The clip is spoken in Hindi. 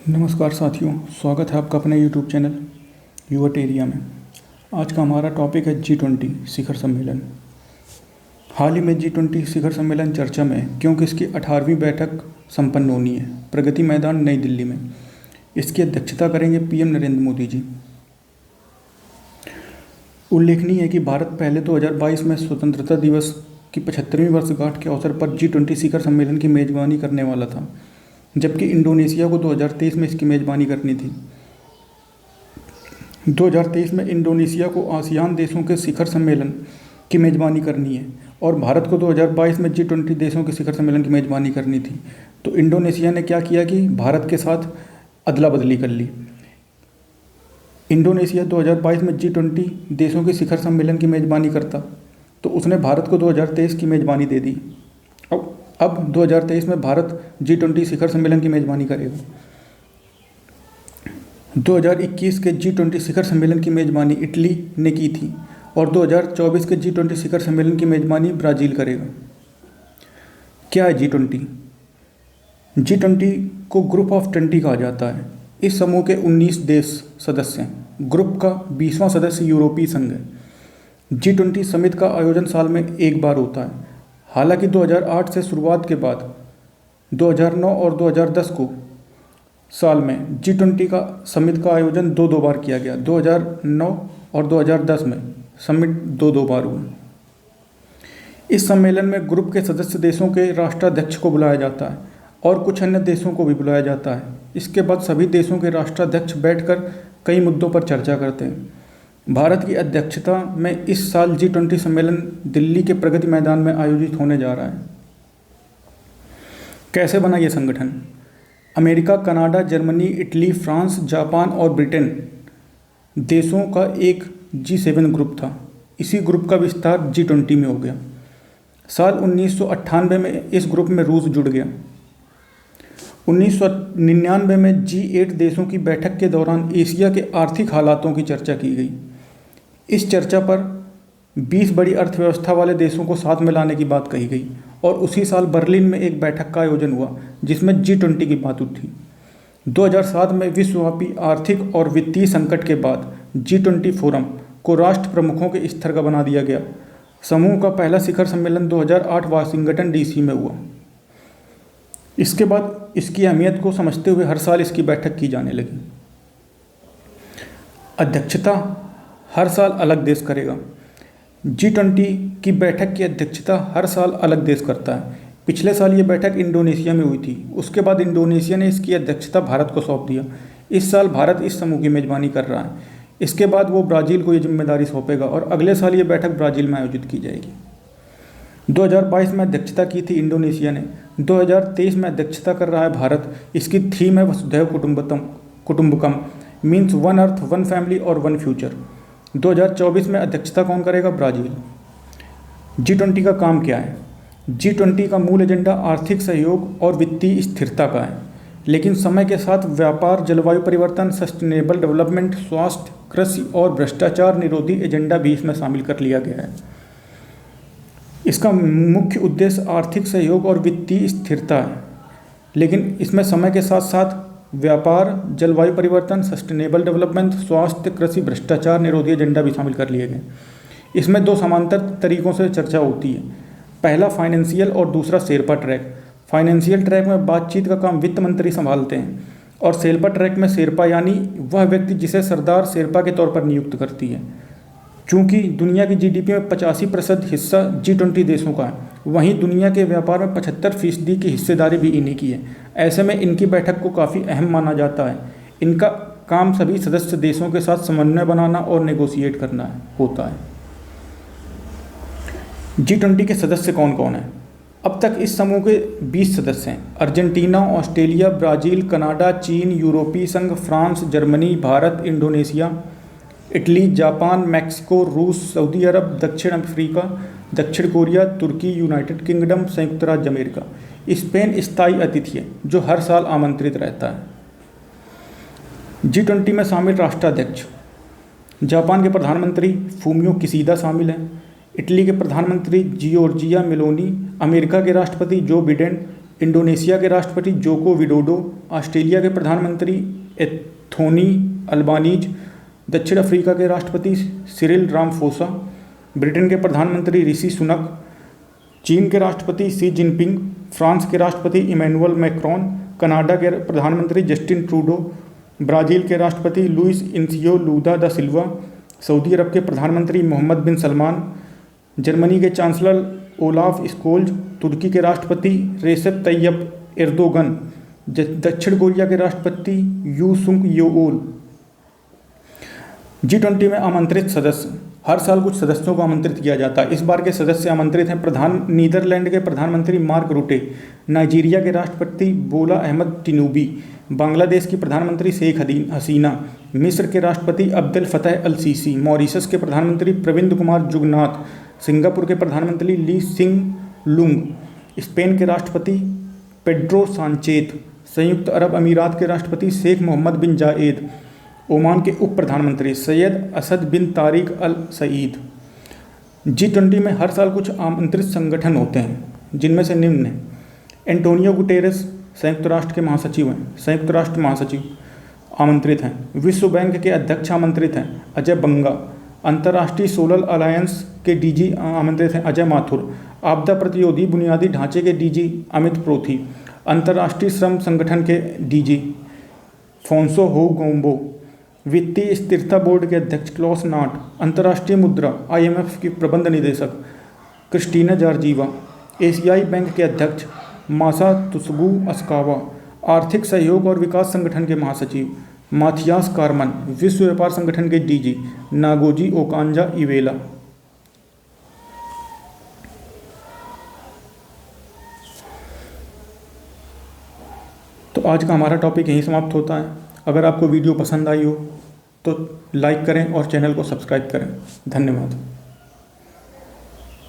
नमस्कार साथियों, स्वागत है आपका अपने YouTube चैनल युवट एरिया में। आज का हमारा टॉपिक है G20 शिखर सम्मेलन। हाल ही में G20 शिखर सम्मेलन चर्चा में है क्योंकि इसकी 18वीं बैठक संपन्न होनी है प्रगति मैदान नई दिल्ली में। इसकी अध्यक्षता करेंगे PM नरेंद्र मोदी जी। उल्लेखनीय है कि भारत पहले 2022 में स्वतंत्रता दिवस की 75वीं वर्षगांठ के अवसर पर G20 शिखर सम्मेलन की मेज़बानी करने वाला था, जबकि इंडोनेशिया को 2023 में इसकी मेज़बानी करनी थी। 2023 में इंडोनेशिया को आसियान देशों के शिखर सम्मेलन की मेज़बानी करनी है और भारत को 2022 में G20 देशों के शिखर सम्मेलन की मेज़बानी करनी थी। तो इंडोनेशिया ने क्या किया कि भारत के साथ अदला बदली कर ली। इंडोनेशिया 2022 में G20 देशों के शिखर सम्मेलन की मेज़बानी करता तो उसने भारत को 2023 की मेज़बानी दे दी। अब 2023 में भारत G20 शिखर सम्मेलन की मेज़बानी करेगा। 2021 के G20 शिखर सम्मेलन की मेज़बानी इटली ने की थी और 2024 के G20 शिखर सम्मेलन की मेज़बानी ब्राज़ील करेगा। क्या है G20? G20 को ग्रुप ऑफ 20 कहा जाता है। इस समूह के 19 देश सदस्य हैं। ग्रुप का 20वां सदस्य यूरोपीय संघ है। G20 समिट का आयोजन साल में एक बार होता है। हालांकि 2008 से शुरुआत के बाद 2009 और 2010 को साल में G20 का समिट का आयोजन दो बार किया गया। 2009 और 2010 में समिट दो बार हुए। इस सम्मेलन में ग्रुप के सदस्य देशों के राष्ट्राध्यक्ष को बुलाया जाता है और कुछ अन्य देशों को भी बुलाया जाता है। इसके बाद सभी देशों के राष्ट्राध्यक्ष बैठकर कई मुद्दों पर चर्चा करते हैं। भारत की अध्यक्षता में इस साल G20 सम्मेलन दिल्ली के प्रगति मैदान में आयोजित होने जा रहा है। कैसे बना ये संगठन? America, Canada, Germany, Italy, France, Japan और ब्रिटेन देशों का एक G7 ग्रुप था। इसी ग्रुप का विस्तार G20 में हो गया। साल 1998 में इस ग्रुप में रूस जुड़ गया। 1999 में G8 देशों की बैठक के दौरान एशिया के आर्थिक हालातों की चर्चा की गई। इस चर्चा पर 20 बड़ी अर्थव्यवस्था वाले देशों को साथ में लाने की बात कही गई और उसी साल बर्लिन में एक बैठक का आयोजन हुआ जिसमें G20 की बात उठी। 2007 में विश्वव्यापी आर्थिक और वित्तीय संकट के बाद G20 फोरम को राष्ट्र प्रमुखों के स्तर का बना दिया गया। समूह का पहला शिखर सम्मेलन 2008 वाशिंगटन DC में हुआ। इसके बाद इसकी अहमियत को समझते हुए हर साल इसकी बैठक की जाने लगी। अध्यक्षता हर साल अलग देश करेगा। G20 की बैठक की अध्यक्षता हर साल अलग देश करता है। पिछले साल ये बैठक इंडोनेशिया में हुई थी। उसके बाद इंडोनेशिया ने इसकी अध्यक्षता भारत को सौंप दिया। इस साल भारत इस समूह की मेज़बानी कर रहा है। इसके बाद वो ब्राज़ील को ये जिम्मेदारी सौंपेगा और अगले साल ये बैठक ब्राज़ील में आयोजित की जाएगी। 2022 में अध्यक्षता की थी इंडोनेशिया ने। 2023 में अध्यक्षता कर रहा है भारत। इसकी थीम है Vasudhaiva Kutumbakam, means one earth, one family और वन फ्यूचर। 2024 में अध्यक्षता कौन करेगा? ब्राज़ील। G20 का काम क्या है? G20 का मूल एजेंडा आर्थिक सहयोग और वित्तीय स्थिरता का है, लेकिन समय के साथ व्यापार, जलवायु परिवर्तन, सस्टेनेबल डेवलपमेंट, स्वास्थ्य, कृषि और भ्रष्टाचार निरोधी एजेंडा भी इसमें शामिल कर लिया गया है। इसका मुख्य उद्देश्य आर्थिक सहयोग और वित्तीय स्थिरता है, लेकिन इसमें समय के साथ साथ व्यापार, जलवायु परिवर्तन, सस्टेनेबल डेवलपमेंट, स्वास्थ्य, कृषि, भ्रष्टाचार निरोधी एजेंडा भी शामिल कर लिए गए। इसमें दो समांतर तरीकों से चर्चा होती है। पहला फाइनेंशियल और दूसरा शेरपा ट्रैक। फाइनेंशियल ट्रैक में बातचीत का काम वित्त मंत्री संभालते हैं और शेरपा ट्रैक में शेरपा यानी वह व्यक्ति जिसे सरदार शेरपा के तौर पर नियुक्त करती है। चूँकि दुनिया की GDP में 85% हिस्सा G20 देशों का है, वहीं दुनिया के व्यापार में 75% की हिस्सेदारी भी इन्हीं की है। ऐसे में इनकी बैठक को काफ़ी अहम माना जाता है। इनका काम सभी सदस्य देशों के साथ समन्वय बनाना और नेगोशिएट करना होता है। G20 के सदस्य कौन कौन हैं? अब तक इस समूह के 20 सदस्य हैं। अर्जेंटीना, ऑस्ट्रेलिया, ब्राज़ील, कनाडा, चीन, यूरोपीय संघ, France, Germany, Bharat, Indonesia, Italy, Japan, Mexico, रूस, सऊदी अरब, दक्षिण अफ्रीका, दक्षिण कोरिया, तुर्की, यूनाइटेड किंगडम, संयुक्त राज्य अमेरिका। स्पेन स्थायी अतिथि है जो हर साल आमंत्रित रहता है। G20 में शामिल राष्ट्राध्यक्ष जापान के प्रधानमंत्री फूमियो किशीदा शामिल हैं। इटली के प्रधानमंत्री जियोर्जिया मेलोनी, अमेरिका के राष्ट्रपति जो बिडेन, इंडोनेशिया के राष्ट्रपति जोको विडोडो, ऑस्ट्रेलिया के प्रधानमंत्री एंथोनी अल्बानीज, दक्षिण अफ्रीका के राष्ट्रपति सिरिल रामाफोसा, ब्रिटेन के प्रधानमंत्री ऋषि सुनक, चीन के राष्ट्रपति शी जिनपिंग, फ्रांस के राष्ट्रपति इमैनुअल मैक्रोन, कनाडा के प्रधानमंत्री जस्टिन ट्रूडो, ब्राज़ील के राष्ट्रपति लुइस इनसियो लूदा दा सिल्वा, सऊदी अरब के प्रधानमंत्री मोहम्मद बिन सलमान, जर्मनी के चांसलर ओलाफ स्कोल्ज, तुर्की के राष्ट्रपति रेसेप तैयब एर्दोगन, दक्षिण कोरिया के राष्ट्रपति यू सुंग योल। G20 में आमंत्रित सदस्य। हर साल कुछ सदस्यों को आमंत्रित किया जाता है। इस बार के सदस्य आमंत्रित हैं नीदरलैंड के प्रधानमंत्री मार्क रूटे, नाइजीरिया के राष्ट्रपति बोला अहमद टिनूबी, बांग्लादेश की प्रधानमंत्री शेख हसीना, मिस्र के राष्ट्रपति अब्देल फतह अल सीसी, मॉरिशस के प्रधानमंत्री प्रविंद कुमार जुगनाथ, सिंगापुर के प्रधानमंत्री ली सिंग लुंग, स्पेन के राष्ट्रपति पेड्रो सांचेज, संयुक्त अरब अमीरात के राष्ट्रपति शेख मोहम्मद बिन जायद, ओमान के उप प्रधानमंत्री सैयद असद बिन तारिक अल सईद। G20 में हर साल कुछ आमंत्रित संगठन होते हैं, जिनमें से निम्न हैं। एंटोनियो गुटेरेस संयुक्त राष्ट्र के महासचिव हैं, संयुक्त राष्ट्र महासचिव आमंत्रित हैं। विश्व बैंक के अध्यक्ष आमंत्रित हैं, अजय बंगा। अंतर्राष्ट्रीय सोलर अलायंस के डीजी आमंत्रित हैं, अजय माथुर। आपदा प्रतिरोधी बुनियादी ढांचे के डीजी अमित प्रोथी। अंतर्राष्ट्रीय श्रम संगठन के डीजी फोंसो हो गोम्बो। वित्तीय स्थिरता बोर्ड के अध्यक्ष क्लॉस नाट। अंतर्राष्ट्रीय मुद्रा IMF की प्रबंध निदेशक क्रिस्टीना जॉर्जीवा। एशियाई बैंक के अध्यक्ष मासात्सुगु अस्कावा। आर्थिक सहयोग और विकास संगठन के महासचिव माथियास कारमन। विश्व व्यापार संगठन के डीजी नागोजी ओकांजा इवेला। तो आज का हमारा टॉपिक यहीं समाप्त होता है। अगर आपको वीडियो पसंद आई हो तो लाइक करें और चैनल को सब्सक्राइब करें। धन्यवाद।